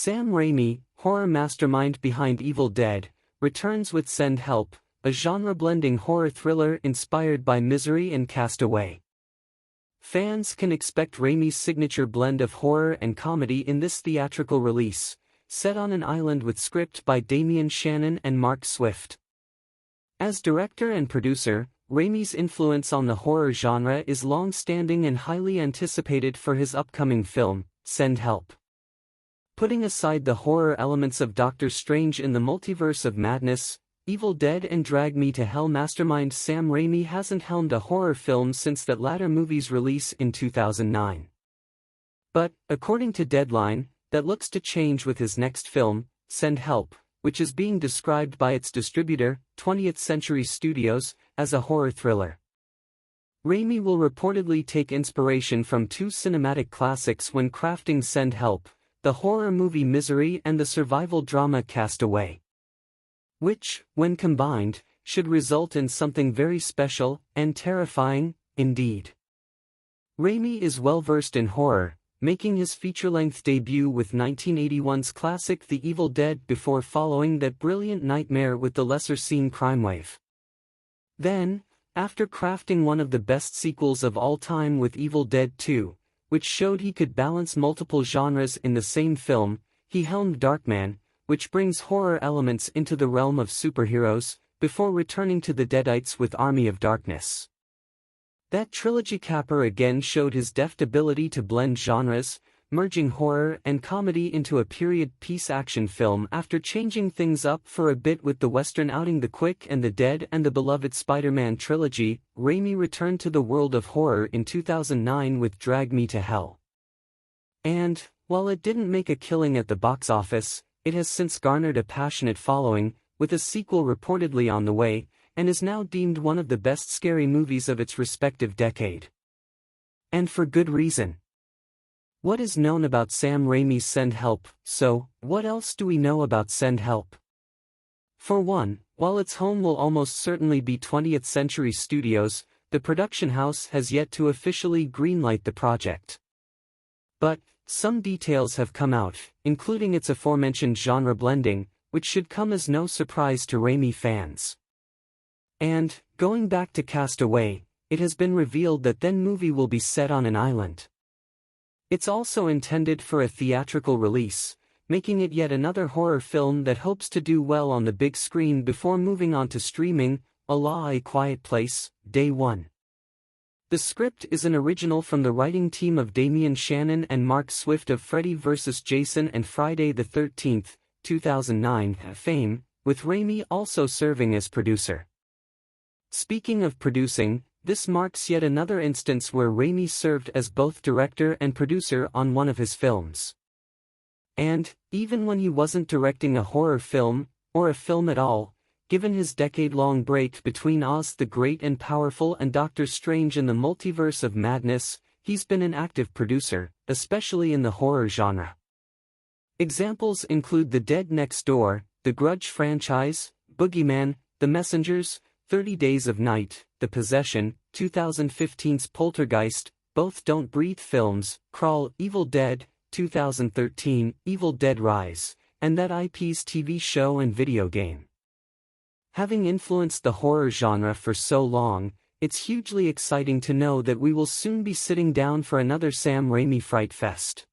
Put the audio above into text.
Sam Raimi, horror mastermind behind Evil Dead, returns with Send Help, a genre-blending horror thriller inspired by Misery and Cast Away. Fans can expect Raimi's signature blend of horror and comedy in this theatrical release, set on an island with script by Damian Shannon and Mark Swift. As director and producer, Raimi's influence on the horror genre is long-standing and highly anticipated for his upcoming film, Send Help. Putting aside the horror elements of Doctor Strange in the Multiverse of Madness, Evil Dead and Drag Me to Hell mastermind Sam Raimi hasn't helmed a horror film since that latter movie's release in 2009. But, according to Deadline, that looks to change with his next film, Send Help, which is being described by its distributor, 20th Century Studios, as a horror thriller. Raimi will reportedly take inspiration from two cinematic classics when crafting Send Help, the horror movie Misery and the survival drama Cast Away, which, when combined, should result in something very special and terrifying, indeed. Raimi is well-versed in horror, making his feature-length debut with 1981's classic The Evil Dead before following that brilliant nightmare with the lesser-seen crime wave. Then, after crafting one of the best sequels of all time with Evil Dead 2, which showed he could balance multiple genres in the same film, he helmed Darkman, which brings horror elements into the realm of superheroes, before returning to the Deadites with Army of Darkness. That trilogy capper again showed his deft ability to blend genres, merging horror and comedy into a period piece action film after changing things up for a bit with the western outing The Quick and the Dead and the beloved Spider-Man trilogy. Raimi returned to the world of horror in 2009 with Drag Me to Hell. And, while it didn't make a killing at the box office, it has since garnered a passionate following, with a sequel reportedly on the way, and is now deemed one of the best scary movies of its respective decade. And for good reason. What is known about Sam Raimi's Send Help? So, what else do we know about Send Help? For one, while its home will almost certainly be 20th Century Studios, the production house has yet to officially greenlight the project. But, some details have come out, including its aforementioned genre blending, which should come as no surprise to Raimi fans. And, going back to Cast Away, it has been revealed that that movie will be set on an island. It's also intended for a theatrical release, making it yet another horror film that hopes to do well on the big screen before moving on to streaming, a la A Quiet Place, Day One. The script is an original from the writing team of Damian Shannon and Mark Swift of Freddy vs. Jason and Friday the 13th, 2009 fame, with Raimi also serving as producer. Speaking of producing, this marks yet another instance where Raimi served as both director and producer on one of his films. And, even when he wasn't directing a horror film, or a film at all, given his decade-long break between Oz the Great and Powerful and Doctor Strange in the Multiverse of Madness, he's been an active producer, especially in the horror genre. Examples include The Dead Next Door, The Grudge franchise, Boogeyman, The Messengers, 30 Days of Night, The Possession, 2015's Poltergeist, both Don't Breathe films, Crawl, Evil Dead, 2013, Evil Dead Rise, and that IP's TV show and video game. Having influenced the horror genre for so long, it's hugely exciting to know that we will soon be sitting down for another Sam Raimi Fright Fest.